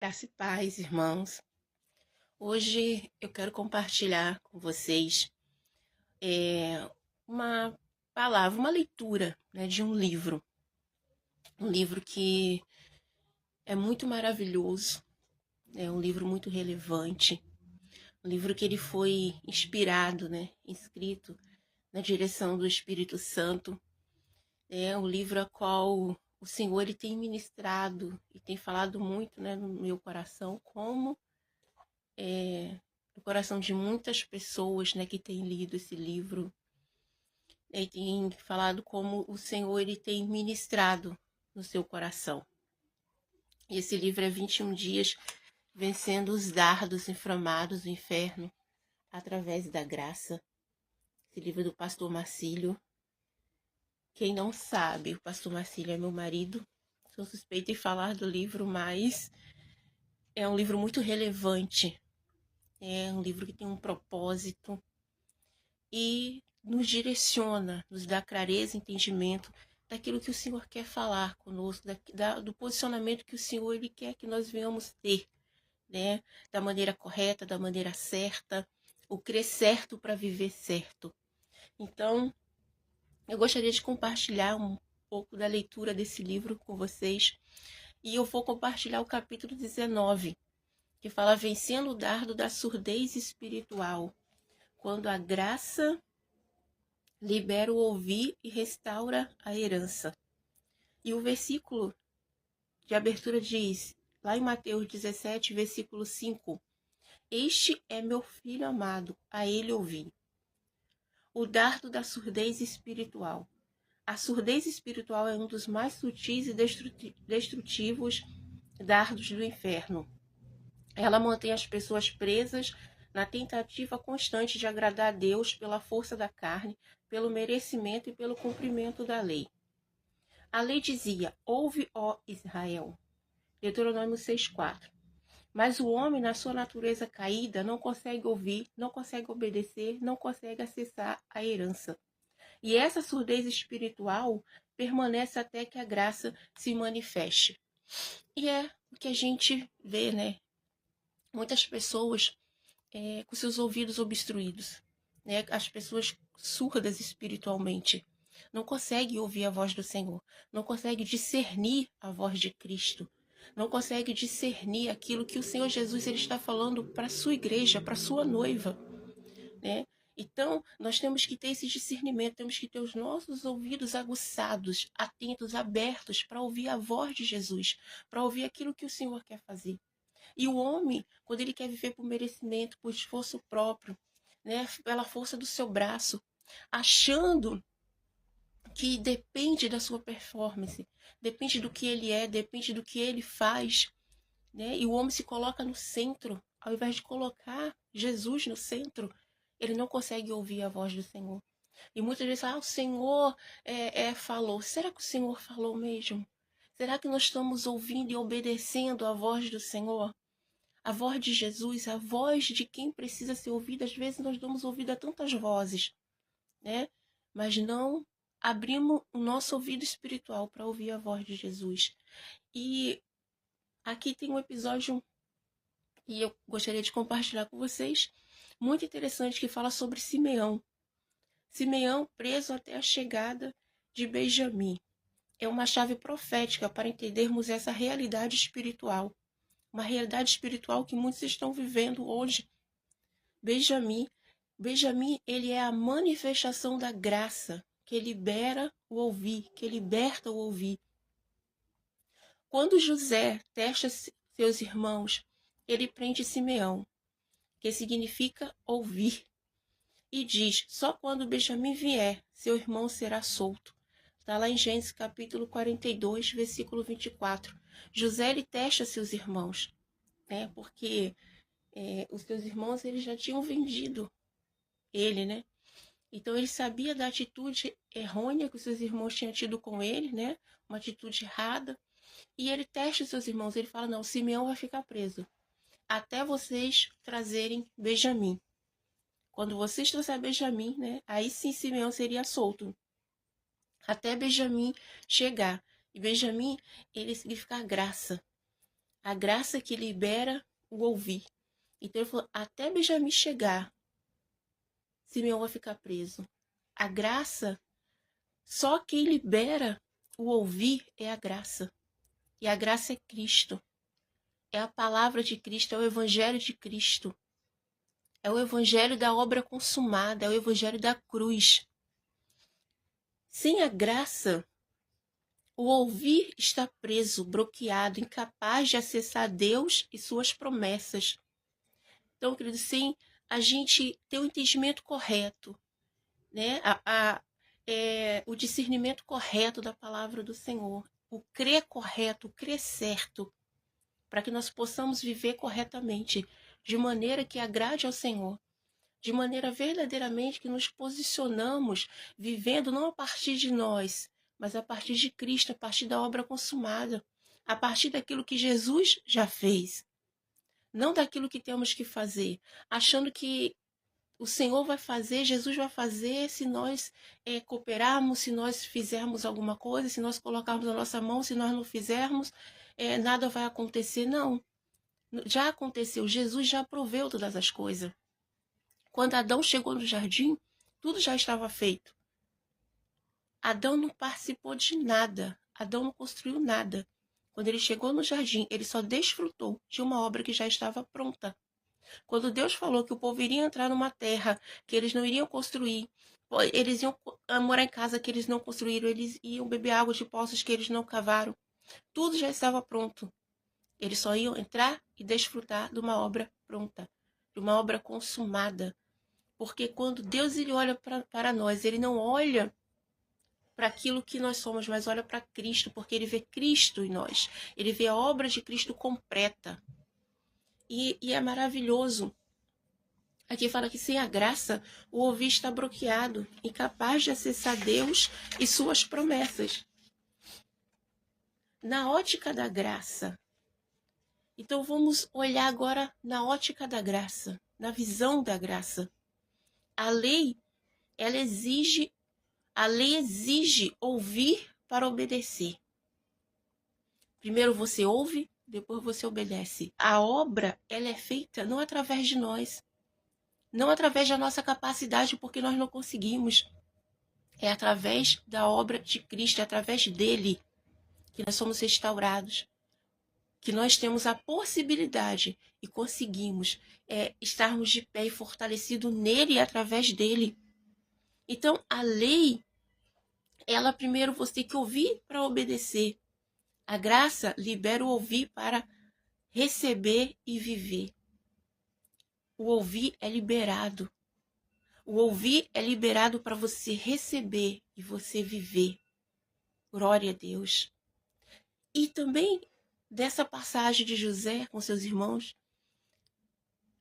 Graça e paz, irmãos. Hoje eu quero compartilhar com vocês uma palavra, uma leitura, né, de um livro. Um livro que é muito maravilhoso, é um livro muito relevante, um livro que ele foi inspirado, né, escrito na direção do Espírito Santo. É um livro a qual o Senhor ele tem ministrado e tem falado muito, né, no meu coração, como no coração de muitas pessoas, né, que têm lido esse livro, e tem falado como o Senhor ele tem ministrado no seu coração. E esse livro é 21 dias vencendo os dardos inflamados do inferno através da graça. Esse livro é do pastor Marcílio. Quem não sabe, o pastor Marcílio é meu marido. Sou suspeita em falar do livro, mas é um livro muito relevante. É um livro que tem um propósito e nos direciona, nos dá clareza e entendimento daquilo que o Senhor quer falar conosco, do posicionamento que o Senhor ele quer que nós venhamos ter, né? Da maneira correta, da maneira certa, o crer certo para viver certo. Então, eu gostaria de compartilhar um pouco da leitura desse livro com vocês, e eu vou compartilhar o capítulo 19, que fala vencendo o dardo da surdez espiritual, quando a graça libera o ouvir e restaura a herança. E o versículo de abertura diz, lá em Mateus 17, versículo 5, este é meu filho amado, a ele ouvi. O dardo da surdez espiritual. A surdez espiritual é um dos mais sutis e destrutivos dardos do inferno. Ela mantém as pessoas presas na tentativa constante de agradar a Deus pela força da carne, pelo merecimento e pelo cumprimento da lei. A lei dizia, ouve, ó Israel. Deuteronômio 6,4. Mas o homem, na sua natureza caída, não consegue ouvir, não consegue obedecer, não consegue acessar a herança. E essa surdez espiritual permanece até que a graça se manifeste. E é o que a gente vê, né? Muitas pessoas com seus ouvidos obstruídos, né? As pessoas surdas espiritualmente não conseguem ouvir a voz do Senhor, não conseguem discernir a voz de Cristo, não conseguem discernir aquilo que o Senhor Jesus ele está falando para a sua igreja, para a sua noiva, né? Então, nós temos que ter esse discernimento, temos que ter os nossos ouvidos aguçados, atentos, abertos para ouvir a voz de Jesus, para ouvir aquilo que o Senhor quer fazer. E o homem, quando ele quer viver por merecimento, por esforço próprio, né, pela força do seu braço, achando que depende da sua performance, depende do que ele é, depende do que ele faz, né? E o homem se coloca no centro, ao invés de colocar Jesus no centro, ele não consegue ouvir a voz do Senhor. E muitas vezes, o Senhor falou. Será que o Senhor falou mesmo? Será que nós estamos ouvindo e obedecendo a voz do Senhor? A voz de Jesus, a voz de quem precisa ser ouvida. Às vezes nós damos ouvido a tantas vozes, né? Mas não abrimos o nosso ouvido espiritual para ouvir a voz de Jesus. E aqui tem um episódio e eu gostaria de compartilhar com vocês, muito interessante, que fala sobre Simeão. Simeão preso até a chegada de Benjamim. É uma chave profética para entendermos essa realidade espiritual. Uma realidade espiritual que muitos estão vivendo hoje. Benjamim, ele é a manifestação da graça que libera o ouvir, que liberta o ouvir. Quando José testa seus irmãos, ele prende Simeão, que significa ouvir, e diz, só quando Benjamim vier, seu irmão será solto. Está lá em Gênesis capítulo 42, versículo 24. José, ele testa seus irmãos, né? Porque os seus irmãos eles já tinham vendido ele, né? Então ele sabia da atitude errônea que os seus irmãos tinham tido com ele, né? Uma atitude errada. E ele testa os seus irmãos. Ele fala, não, Simeão vai ficar preso até vocês trazerem Benjamim. Quando vocês trouxerem Benjamim, né? Aí sim Simeão seria solto. Até Benjamim chegar. E Benjamim, ele significa graça. A graça que libera o ouvir. Então ele falou, até Benjamim chegar, Simeão vai ficar preso. A graça, só quem libera o ouvir é a graça. E a graça é Cristo. É a palavra de Cristo, é o evangelho de Cristo. É o evangelho da obra consumada, é o evangelho da cruz. Sem a graça, o ouvir está preso, bloqueado, incapaz de acessar Deus e suas promessas. Então, querido, sem a gente ter o entendimento correto, né? O discernimento correto da palavra do Senhor, o crer correto, o crer certo, para que nós possamos viver corretamente, de maneira que agrade ao Senhor, de maneira verdadeiramente que nos posicionamos vivendo não a partir de nós, mas a partir de Cristo, a partir da obra consumada, a partir daquilo que Jesus já fez, não daquilo que temos que fazer, achando que o Senhor vai fazer, Jesus vai fazer, se nós cooperarmos, se nós fizermos alguma coisa, se nós colocarmos a nossa mão, se nós não fizermos, nada vai acontecer. Não, já aconteceu, Jesus já proveu todas as coisas. Quando Adão chegou no jardim, tudo já estava feito. Adão não participou de nada, Adão não construiu nada. Quando ele chegou no jardim, ele só desfrutou de uma obra que já estava pronta. Quando Deus falou que o povo iria entrar numa terra que eles não iriam construir, eles iam morar em casa que eles não construíram, eles iam beber água de poços que eles não cavaram, tudo já estava pronto. Eles só iam entrar e desfrutar de uma obra pronta, de uma obra consumada. Porque quando Deus ele olha para nós, ele não olha para aquilo que nós somos, mas olha para Cristo, porque ele vê Cristo em nós. Ele vê a obra de Cristo completa. E é maravilhoso. Aqui fala que sem a graça, o ouvir está bloqueado, incapaz de acessar Deus e suas promessas. Na ótica da graça. Então vamos olhar agora na ótica da graça, na visão da graça. A lei exige ouvir para obedecer. Primeiro você ouve, depois você obedece. A obra, ela é feita não através de nós, não através da nossa capacidade, porque nós não conseguimos. É através da obra de Cristo, é através dele que nós somos restaurados, que nós temos a possibilidade e conseguimos estarmos de pé e fortalecidos nele e através dele. Então, a lei, ela primeiro você tem que ouvir para obedecer. A graça libera o ouvir para receber e viver. O ouvir é liberado. O ouvir é liberado para você receber e você viver. Glória a Deus. E também, dessa passagem de José com seus irmãos,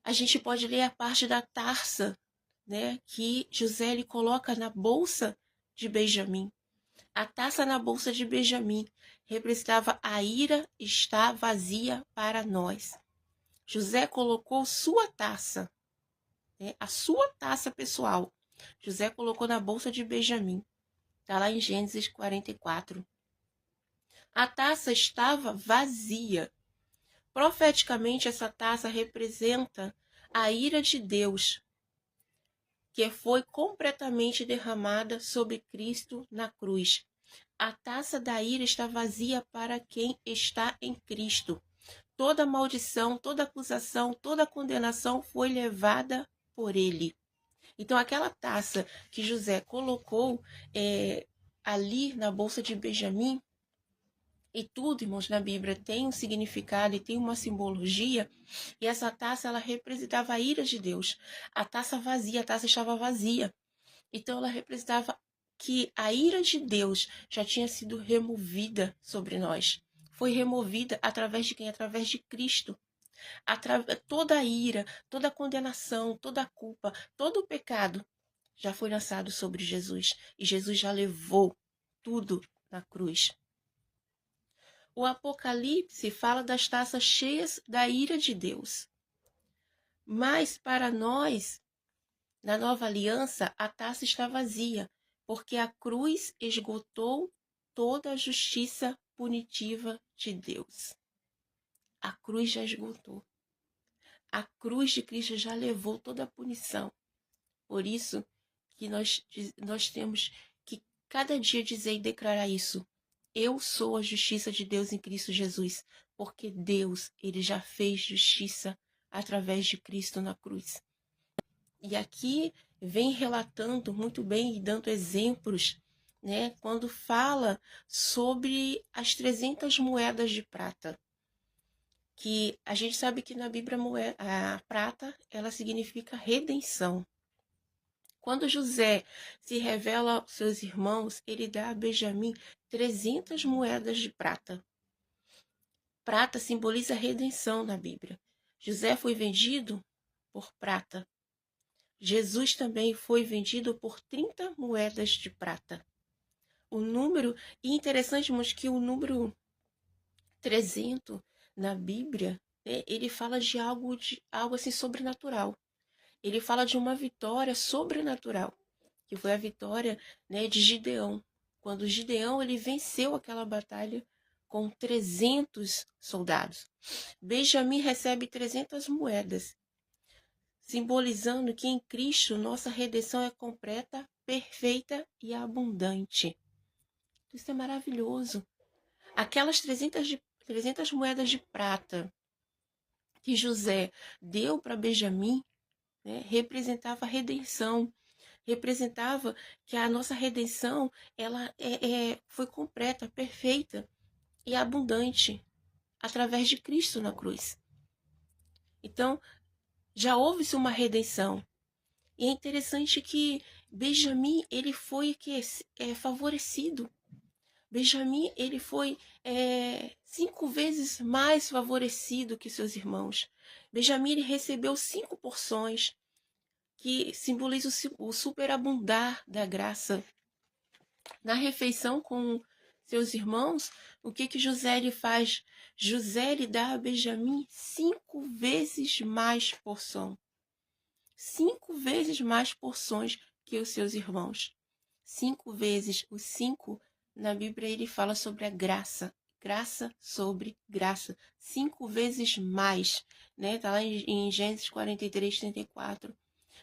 a gente pode ler a parte da taça, né, que José ele coloca na bolsa de Benjamim. A taça na bolsa de Benjamim representava a ira está vazia para nós. José colocou sua taça, né, a sua taça pessoal. José colocou na bolsa de Benjamim. Está lá em Gênesis 44. A taça estava vazia. Profeticamente, essa taça representa a ira de Deus, que foi completamente derramada sobre Cristo na cruz. A taça da ira está vazia para quem está em Cristo. Toda maldição, toda acusação, toda condenação foi levada por ele. Então, aquela taça que José colocou ali na bolsa de Benjamim, e tudo, irmãos, na Bíblia tem um significado e tem uma simbologia, e essa taça, ela representava a ira de Deus. A taça vazia, a taça estava vazia. Então, ela representava que a ira de Deus já tinha sido removida sobre nós. Foi removida através de quem? Através de Cristo. Toda a ira, toda a condenação, toda a culpa, todo o pecado já foi lançado sobre Jesus. E Jesus já levou tudo na cruz. O Apocalipse fala das taças cheias da ira de Deus. Mas para nós, na nova aliança, a taça está vazia, porque a cruz esgotou toda a justiça punitiva de Deus. A cruz já esgotou. A cruz de Cristo já levou toda a punição. Por isso que nós temos que cada dia dizer e declarar isso. Eu sou a justiça de Deus em Cristo Jesus, porque Deus, ele já fez justiça através de Cristo na cruz. E aqui vem relatando muito bem e dando exemplos, né, quando fala sobre as 300 moedas de prata. Que a gente sabe que na Bíblia a prata, ela significa redenção. Quando José se revela aos seus irmãos, ele dá a Benjamim 300 moedas de prata. Prata simboliza redenção na Bíblia. José foi vendido por prata. Jesus também foi vendido por 30 moedas de prata. O número, e interessante, irmãos, que o número 300 na Bíblia, né, ele fala de algo assim sobrenatural. Ele fala de uma vitória sobrenatural, que foi a vitória, né, de Gideão. Quando Gideão ele venceu aquela batalha com 300 soldados. Benjamim recebe 300 moedas, simbolizando que em Cristo nossa redenção é completa, perfeita e abundante. Isso é maravilhoso. Aquelas 300 moedas de prata que José deu para Benjamim, né, representava a redenção, representava que a nossa redenção ela foi completa, perfeita e abundante através de Cristo na cruz. Então, já houve-se uma redenção. E é interessante que Benjamim ele foi favorecido. Benjamim ele foi 5 vezes mais favorecido que seus irmãos. Benjamim ele recebeu 5 porções, que simboliza o superabundar da graça. Na refeição com seus irmãos, o que José lhe faz? José lhe dá a Benjamim 5 vezes mais porção. 5 vezes mais porções que os seus irmãos. 5 vezes. Os 5, na Bíblia, ele fala sobre a graça. Graça sobre graça. 5 vezes mais. Né? Está lá em Gênesis 43, 34.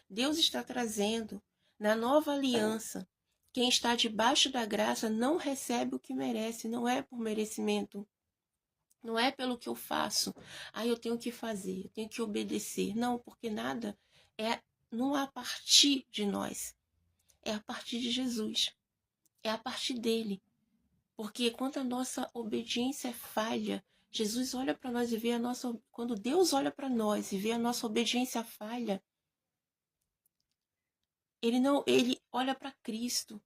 Deus está trazendo na nova aliança. Quem está debaixo da graça não recebe o que merece. Não é por merecimento. Não é pelo que eu faço. Eu tenho que fazer, eu tenho que obedecer. Não, porque nada não é a partir de nós. É a partir de Jesus. É a partir dele. Porque quando a nossa obediência é falha, Jesus olha para nós e vê a nossa... Quando Deus olha para nós e vê a nossa obediência falha, ele olha para Cristo.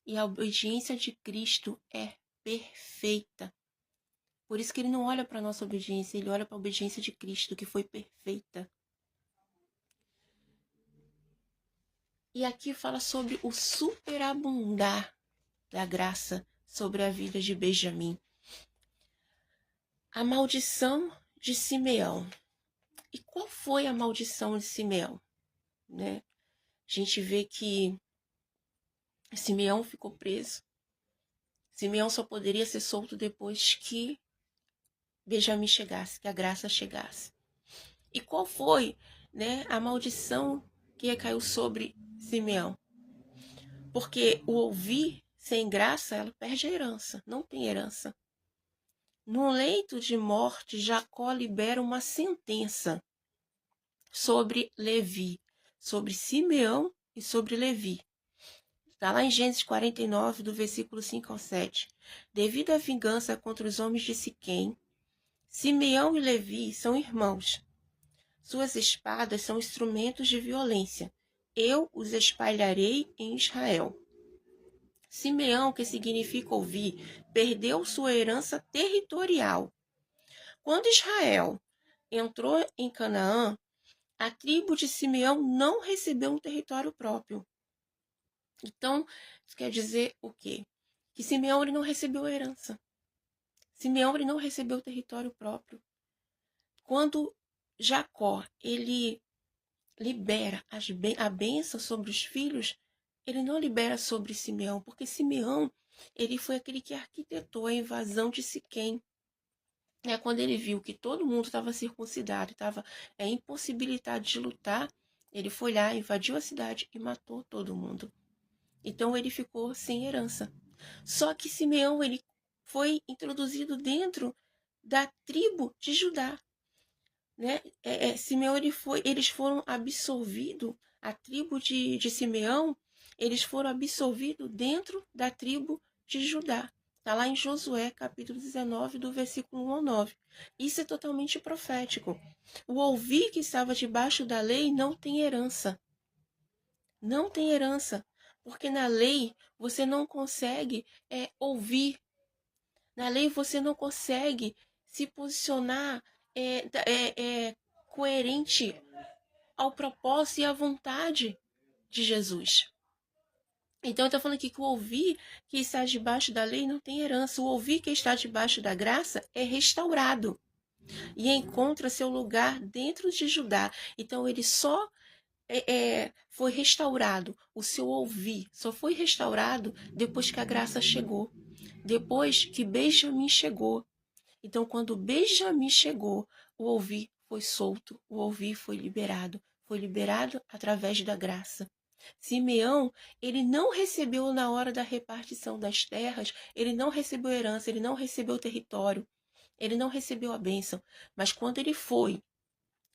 E a obediência de Cristo é perfeita. Por isso que ele não olha para a nossa obediência, ele olha para a obediência de Cristo, que foi perfeita. E aqui fala sobre o superabundar da graça sobre a vida de Benjamim. A maldição de Simeão. E qual foi a maldição de Simeão? Né? A gente vê que Simeão ficou preso. Simeão só poderia ser solto depois que Benjamim chegasse, que a graça chegasse. E qual foi, né, a maldição que recaiu sobre Simeão? Porque o ouvir sem graça, ela perde a herança, não tem herança. No leito de morte, Jacó libera uma sentença sobre Levi, sobre Simeão e sobre Levi. Está lá em Gênesis 49, do versículo 5 ao 7. Devido à vingança contra os homens de Siquém, Simeão e Levi são irmãos. Suas espadas são instrumentos de violência. Eu os espalharei em Israel. Simeão, que significa ouvir, perdeu sua herança territorial. Quando Israel entrou em Canaã, a tribo de Simeão não recebeu um território próprio. Então, isso quer dizer o quê? Que Simeão ele não recebeu a herança. Simeão ele não recebeu o território próprio. Quando Jacó ele libera a bênção sobre os filhos, ele não libera sobre Simeão, porque Simeão ele foi aquele que arquitetou a invasão de Siquém. Quando ele viu que todo mundo estava circuncidado, estava impossibilitado de lutar, ele foi lá, invadiu a cidade e matou todo mundo. Então ele ficou sem herança. Só que Simeão ele foi introduzido dentro da tribo de Judá, né? Simeão eles foram absolvidos, a tribo de Simeão, eles foram absolvidos dentro da tribo de Judá. Está lá em Josué, capítulo 19, do versículo 1 ao 9. Isso é totalmente profético. O ouvir que estava debaixo da lei não tem herança. Não tem herança. Porque na lei você não consegue ouvir. Na lei você não consegue se posicionar coerente ao propósito e à vontade de Jesus. Então, eu estou falando aqui que o ouvir que está debaixo da lei não tem herança. O ouvir que está debaixo da graça é restaurado e encontra seu lugar dentro de Judá. Então, ele só foi restaurado, o seu ouvir só foi restaurado depois que a graça chegou, depois que Benjamim chegou. Então, quando Benjamim chegou, o ouvir foi solto, o ouvir foi liberado através da graça. Simeão, ele não recebeu na hora da repartição das terras, ele não recebeu herança, ele não recebeu território, ele não recebeu a bênção, mas quando ele foi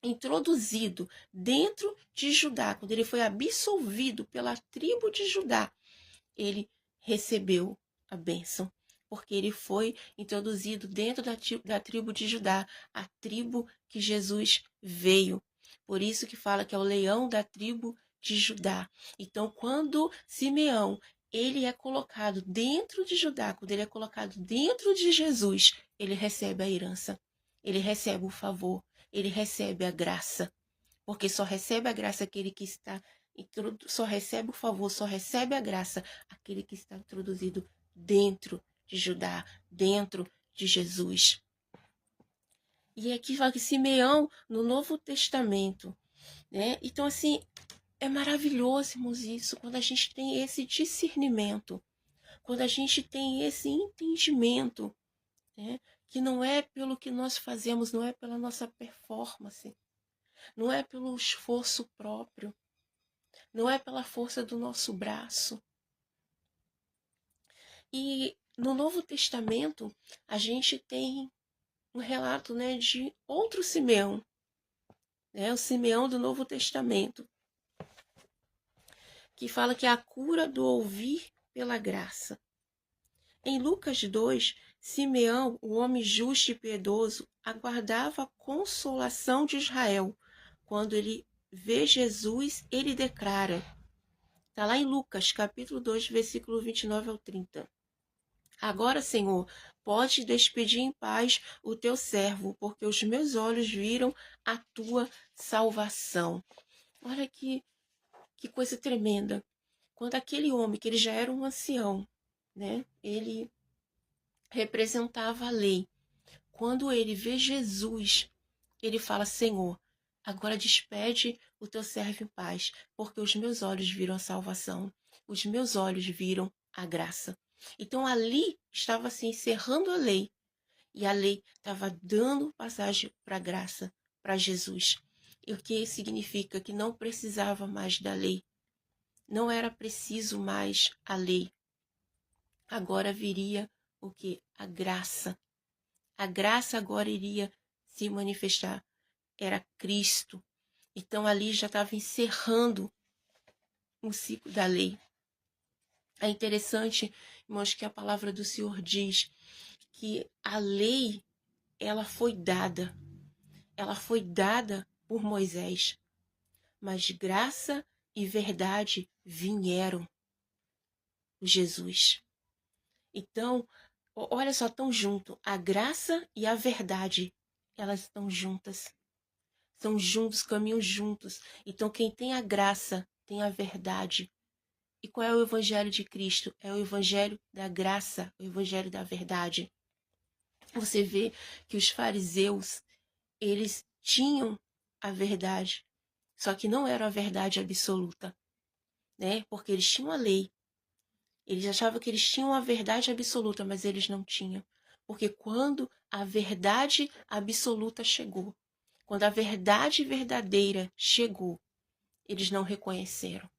introduzido dentro de Judá, quando ele foi absolvido pela tribo de Judá, ele recebeu a bênção, porque ele foi introduzido dentro da tribo de Judá, a tribo que Jesus veio. Por isso que fala que é o leão da tribo de Judá. Então, quando Simeão ele é colocado dentro de Judá, quando ele é colocado dentro de Jesus, ele recebe a herança, ele recebe o favor, ele recebe a graça, porque só recebe a graça aquele que está só recebe o favor, só recebe a graça aquele que está introduzido dentro de Judá, dentro de Jesus. E aqui fala que Simeão, no Novo Testamento, né? Então, assim, é maravilhoso, irmãos, isso, quando a gente tem esse discernimento, quando a gente tem esse entendimento, né? Que não é pelo que nós fazemos, não é pela nossa performance, não é pelo esforço próprio, não é pela força do nosso braço. E no Novo Testamento, a gente tem um relato, né, de outro Simeão, né, o Simeão do Novo Testamento, que fala que é a cura do ouvir pela graça. Em Lucas 2, Simeão, o homem justo e piedoso, aguardava a consolação de Israel. Quando ele vê Jesus, ele declara, está lá em Lucas, capítulo 2, versículo 29 ao 30. Agora, Senhor, pode despedir em paz o teu servo, porque os meus olhos viram a tua salvação. Olha que coisa tremenda. Quando aquele homem, que ele já era um ancião, né? Ele representava a lei. Quando ele vê Jesus, ele fala, Senhor, agora despede o teu servo em paz, porque os meus olhos viram a salvação, os meus olhos viram a graça. Então ali estava se encerrando a lei, e a lei estava dando passagem para a graça, para Jesus. E o que significa que não precisava mais da lei, não era preciso mais a lei. Agora viria o que? A graça. A graça agora iria se manifestar. Era Cristo. Então ali já estava encerrando o ciclo da lei. É interessante, irmãos, que a palavra do Senhor diz que a lei, ela foi dada por Moisés, mas graça e verdade vieram por Jesus. Então, olha só, estão juntos, a graça e a verdade, elas estão juntas. São juntos, caminham juntos. Então, quem tem a graça, tem a verdade. E qual é o evangelho de Cristo? É o evangelho da graça, o evangelho da verdade. Você vê que os fariseus, eles tinham a verdade, só que não era a verdade absoluta, né? Porque eles tinham a lei. Eles achavam que eles tinham a verdade absoluta, mas eles não tinham. Porque quando a verdade absoluta chegou, quando a verdade verdadeira chegou, eles não reconheceram.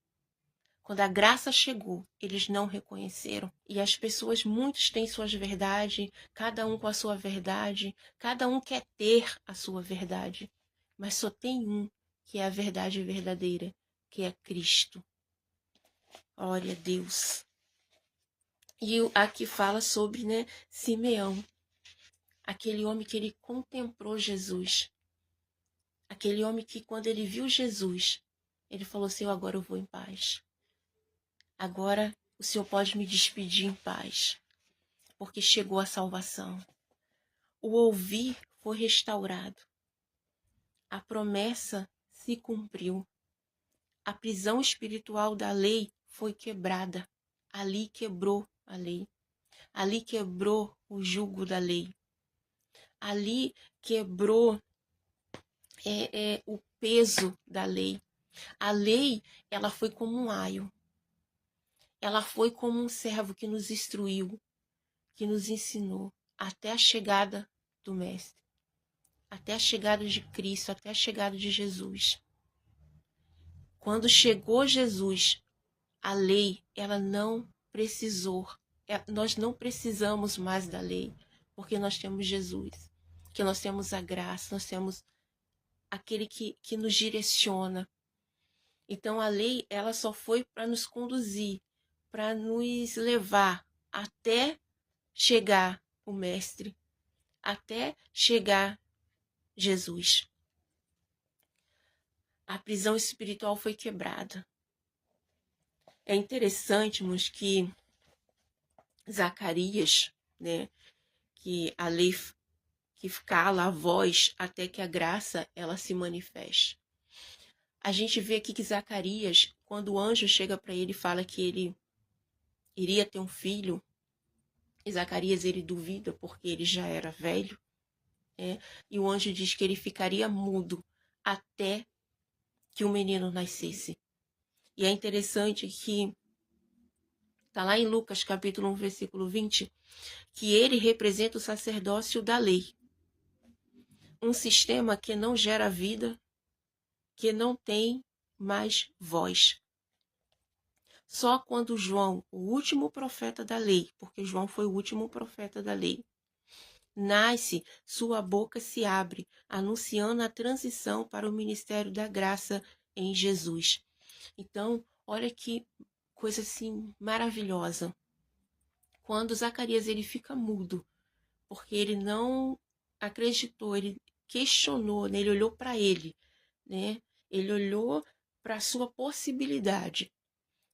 Quando a graça chegou, eles não reconheceram. E as pessoas, muitos têm suas verdades, cada um com a sua verdade, cada um quer ter a sua verdade. Mas só tem um que é a verdade verdadeira, que é Cristo. Glória a Deus. E aqui fala sobre, Simeão, aquele homem que ele contemplou Jesus. Aquele homem que quando ele viu Jesus, ele falou assim, agora eu vou em paz. Agora o Senhor pode me despedir em paz, porque chegou a salvação. O ouvir foi restaurado. A promessa se cumpriu. A prisão espiritual da lei foi quebrada. Ali quebrou a lei. Ali quebrou o jugo da lei. Ali quebrou o peso da lei. A lei, ela foi como um aio. Ela foi como um servo que nos instruiu, que nos ensinou até a chegada do Mestre, até a chegada de Cristo, até a chegada de Jesus. Quando chegou Jesus, a lei, ela não precisou, nós não precisamos mais da lei, porque nós temos Jesus, que nós temos a graça, nós temos aquele que nos direciona. Então a lei, ela só foi para nos conduzir, para nos levar até chegar o Mestre, até chegar Jesus. A prisão espiritual foi quebrada. É interessante, irmãos, que Zacarias, que a lei que cala a voz até que a graça ela se manifeste. A gente vê aqui que Zacarias, quando o anjo chega para ele e fala que ele iria ter um filho, e Zacarias ele duvida porque ele já era velho, e o anjo diz que ele ficaria mudo até que o menino nascesse. E é interessante que está lá em Lucas capítulo 1, versículo 20, que ele representa o sacerdócio da lei. Um sistema que não gera vida, que não tem mais voz. Só quando João, o último profeta da lei, porque João foi o último profeta da lei, nasce, sua boca se abre, anunciando a transição para o ministério da graça em Jesus. Então, olha que coisa assim maravilhosa. Quando Zacarias ele fica mudo, porque ele não acreditou, ele questionou, ele olhou para ele, ele olhou para a sua possibilidade.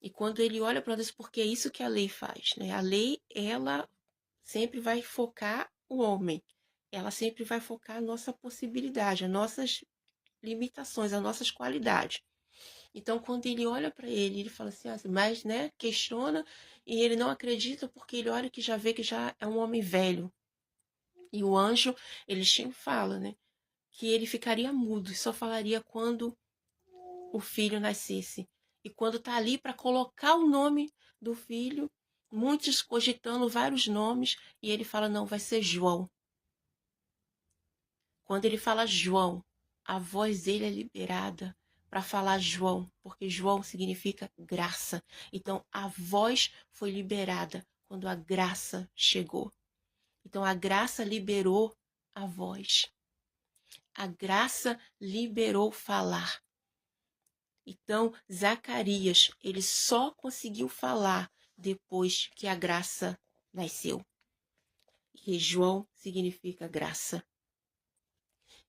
E quando ele olha para Deus, porque é isso que a lei faz, A lei, ela sempre vai focar o homem. Ela sempre vai focar a nossa possibilidade, as nossas limitações, as nossas qualidades. Então, quando ele olha para ele fala assim, mas, questiona, e ele não acredita porque ele olha que já vê que já é um homem velho. E o anjo, ele sempre fala, que ele ficaria mudo e só falaria quando o filho nascesse. E quando está ali para colocar o nome do filho, muitos cogitando vários nomes, e ele fala, não, vai ser João. Quando ele fala João, a voz dele é liberada para falar João, porque João significa graça. Então, a voz foi liberada quando a graça chegou. Então, a graça liberou a voz. A graça liberou falar. Então, Zacarias, ele só conseguiu falar depois que a graça nasceu. E João significa graça.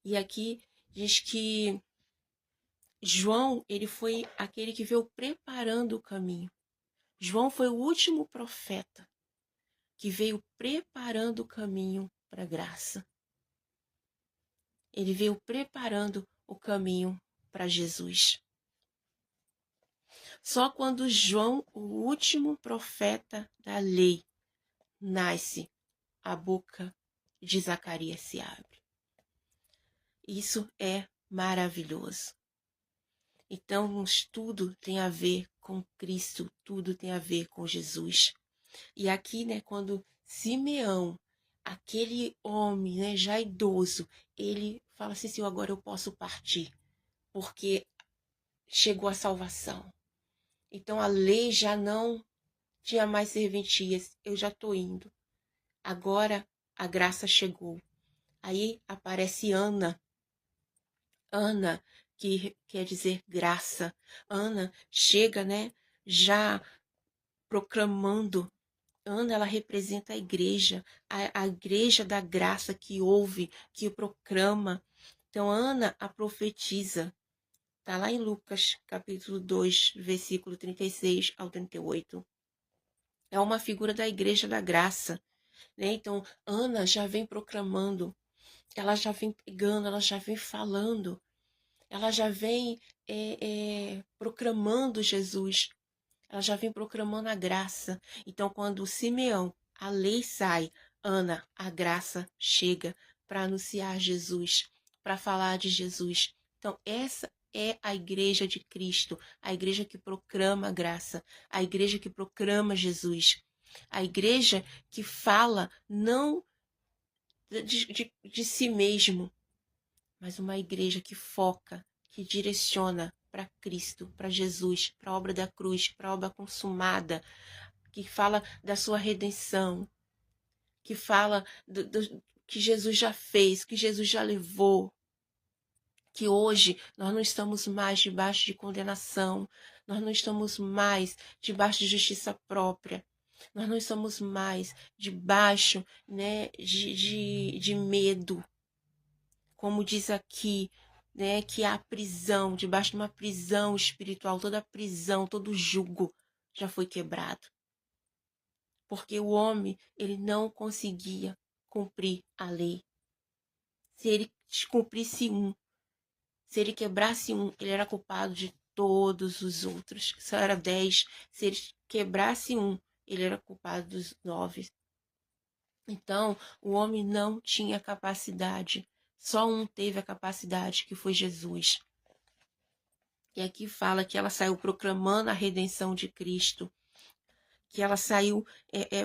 E aqui diz que João, ele foi aquele que veio preparando o caminho. João foi o último profeta que veio preparando o caminho para a graça. Ele veio preparando o caminho para Jesus. Só quando João, o último profeta da lei, nasce, a boca de Zacarias se abre. Isso é maravilhoso. Então, tudo tem a ver com Cristo, tudo tem a ver com Jesus. E aqui, quando Simeão aquele homem, né, já idoso, ele fala assim, Senhor, agora eu posso partir, porque chegou a salvação. Então a lei já não tinha mais serventias, eu já estou indo. Agora a graça chegou. Aí aparece Ana. Ana, que quer dizer graça. Ana chega, né, já proclamando. Ana, ela representa a igreja igreja da graça que ouve, que proclama. Então, Ana, a profetiza. Está lá em Lucas, capítulo 2, versículo 36 ao 38. É uma figura da igreja da graça, né? Então, Ana já vem proclamando, ela já vem pegando, ela já vem falando, ela já vem proclamando Jesus, ela já vem proclamando a graça. Então, quando Simeão, a lei sai, Ana, a graça chega para anunciar Jesus, para falar de Jesus. Então, essa é a igreja de Cristo, a igreja que proclama a graça, a igreja que proclama Jesus, a igreja que fala não de si mesmo, mas uma igreja que foca, que direciona para Cristo, para Jesus, para a obra da cruz, para a obra consumada, que fala da sua redenção, que fala do que Jesus já fez, que Jesus já levou, que hoje nós não estamos mais debaixo de condenação, nós não estamos mais debaixo de justiça própria, nós não estamos mais debaixo, né, de medo, como diz aqui, né, que a prisão, debaixo de uma prisão espiritual, toda prisão, todo jugo já foi quebrado. Porque o homem, ele não conseguia cumprir a lei. Se ele cumprisse um, se ele quebrasse um, ele era culpado de todos os outros. Só era 10. Se ele quebrasse um, ele era culpado dos 9. Então, o homem não tinha capacidade. Só um teve a capacidade, que foi Jesus. E aqui fala que ela saiu proclamando a redenção de Cristo, que ela saiu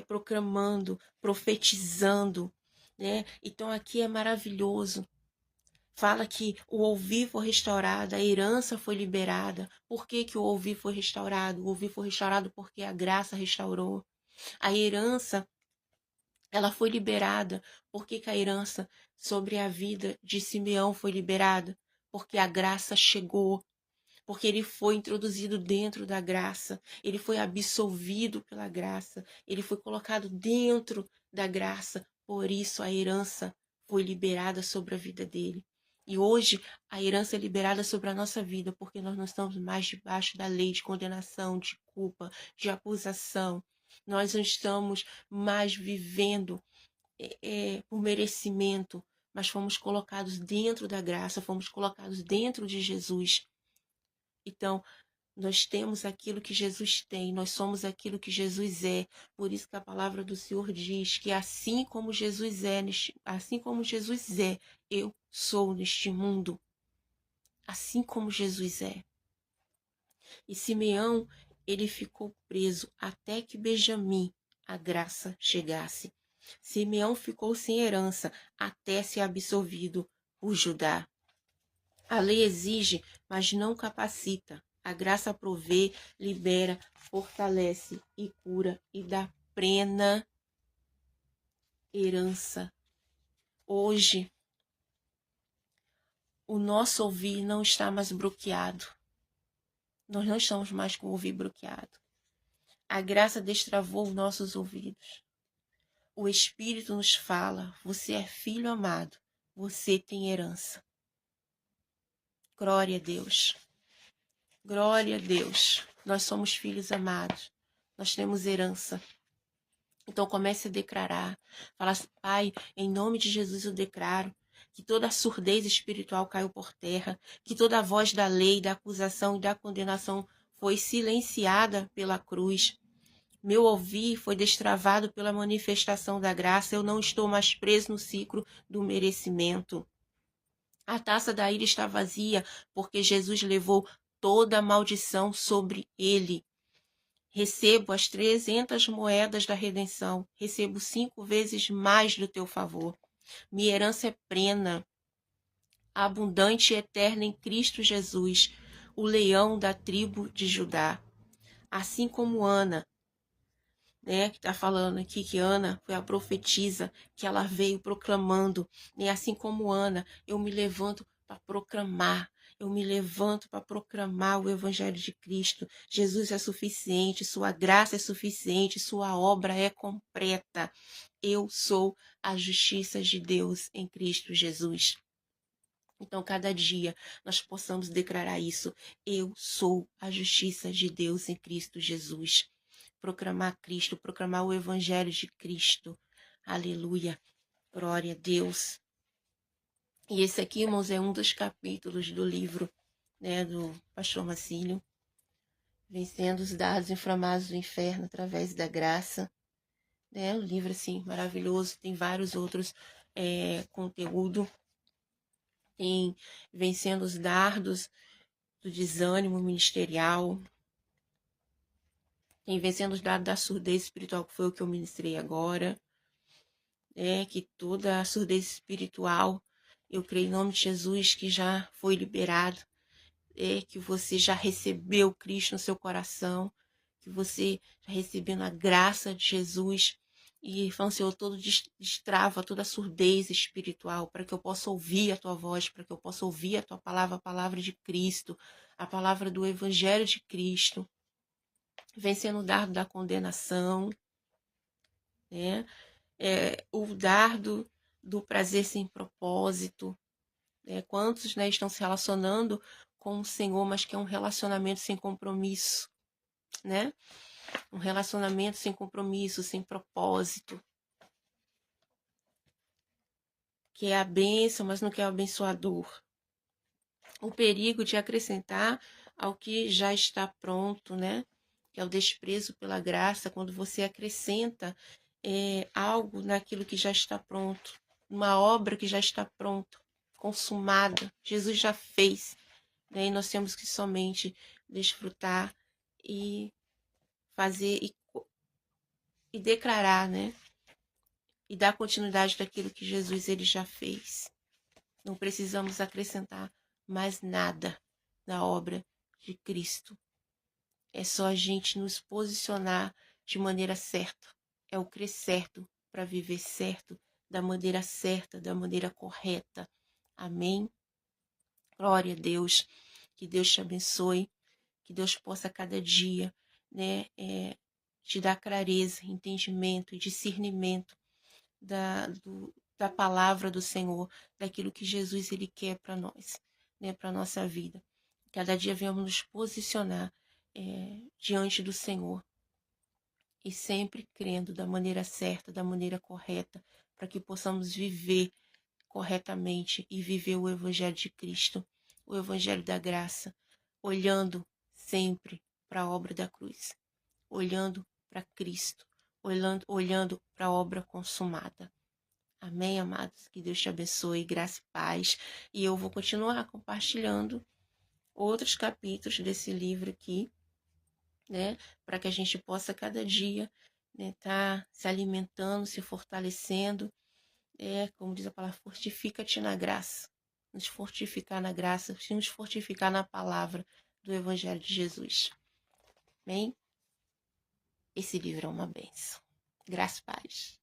proclamando, profetizando, né? Então aqui é maravilhoso. Fala que o ouvir foi restaurado, a herança foi liberada. Por que que o ouvir foi restaurado? O ouvir foi restaurado porque a graça restaurou. A herança, ela foi liberada. Por que que a herança sobre a vida de Simeão foi liberada? Porque a graça chegou. Porque ele foi introduzido dentro da graça, ele foi absolvido pela graça, ele foi colocado dentro da graça, por isso a herança foi liberada sobre a vida dele. E hoje a herança é liberada sobre a nossa vida, porque nós não estamos mais debaixo da lei de condenação, de culpa, de acusação. Nós não estamos mais vivendo por merecimento, mas fomos colocados dentro da graça, fomos colocados dentro de Jesus. Então, nós temos aquilo que Jesus tem, nós somos aquilo que Jesus é. Por isso que a palavra do Senhor diz que assim como Jesus é, eu sou neste mundo. Assim como Jesus é. E Simeão, ele ficou preso até que Benjamim, a graça, chegasse. Simeão ficou sem herança até ser absolvido por Judá. A lei exige, mas não capacita. A graça provê, libera, fortalece e cura e dá plena herança. Hoje, o nosso ouvir não está mais bloqueado. Nós não estamos mais com o ouvir bloqueado. A graça destravou os nossos ouvidos. O Espírito nos fala, você é filho amado, você tem herança. Glória a Deus. Glória a Deus. Nós somos filhos amados. Nós temos herança. Então comece a declarar. Fala assim, Pai, em nome de Jesus eu declaro que toda a surdez espiritual caiu por terra, que toda a voz da lei, da acusação e da condenação foi silenciada pela cruz. Meu ouvir foi destravado pela manifestação da graça. Eu não estou mais preso no ciclo do merecimento. A taça da ira está vazia, porque Jesus levou toda a maldição sobre ele. Recebo as 300 moedas da redenção, recebo 5 vezes mais do teu favor. Minha herança é plena, abundante e eterna em Cristo Jesus, o leão da tribo de Judá. Assim como Ana, né, que está falando aqui que Ana foi a profetisa, que ela veio proclamando, né, assim como Ana, eu me levanto para proclamar, eu me levanto para proclamar o Evangelho de Cristo. Jesus é suficiente, sua graça é suficiente, sua obra é completa. Eu sou a justiça de Deus em Cristo Jesus. Então, cada dia nós possamos declarar isso. Eu sou a justiça de Deus em Cristo Jesus. Proclamar Cristo, proclamar o Evangelho de Cristo. Aleluia. Glória a Deus. E esse aqui, irmãos, é um dos capítulos do livro, né, do pastor Marcílio. Vencendo os dardos inflamados do inferno através da graça. Um livro, assim, maravilhoso. Tem vários outros conteúdos. Tem Vencendo os Dardos do Desânimo Ministerial. Tem Vencendo os Dardos da Surdez Espiritual, que foi o que eu ministrei agora. Que toda a surdez espiritual, eu creio em nome de Jesus, que já foi liberado. Que você já recebeu Cristo no seu coração. Que você já recebendo a graça de Jesus. E falando, Senhor, todo destrava toda a surdez espiritual, para que eu possa ouvir a tua voz, para que eu possa ouvir a tua palavra, a palavra de Cristo, a palavra do Evangelho de Cristo, vencendo o dardo da condenação, né? O dardo do prazer sem propósito. Quantos, né, estão se relacionando com o Senhor, mas que é um relacionamento sem compromisso, né? Um relacionamento sem compromisso, sem propósito. Que é a bênção, mas não quer o abençoador. O perigo de acrescentar ao que já está pronto, né? Que é o desprezo pela graça, quando você acrescenta algo naquilo que já está pronto, uma obra que já está pronta, consumada. Jesus já fez, né? E nós temos que somente desfrutar e fazer e declarar, né? E dar continuidade daquilo que Jesus ele já fez. Não precisamos acrescentar mais nada na obra de Cristo. É só a gente nos posicionar de maneira certa. É o crer certo para viver certo, da maneira correta. Amém? Glória a Deus. Que Deus te abençoe. Que Deus possa cada dia, né, te dar clareza, entendimento e discernimento da palavra do Senhor, daquilo que Jesus ele quer para nós, né, para a nossa vida. Cada dia venhamos nos posicionar diante do Senhor e sempre crendo da maneira certa, da maneira correta, para que possamos viver corretamente e viver o Evangelho de Cristo, o Evangelho da graça, olhando sempre para a obra da cruz, olhando para Cristo, olhando para a obra consumada. Amém, amados? Que Deus te abençoe, graça e paz. E eu vou continuar compartilhando outros capítulos desse livro aqui, né? Para que a gente possa cada dia, né, tá se alimentando, se fortalecendo. Como diz a palavra, fortifica-te na graça. Nos fortificar na graça, nos fortificar na palavra do Evangelho de Jesus. Amém? Esse livro é uma bênção. Graça e paz.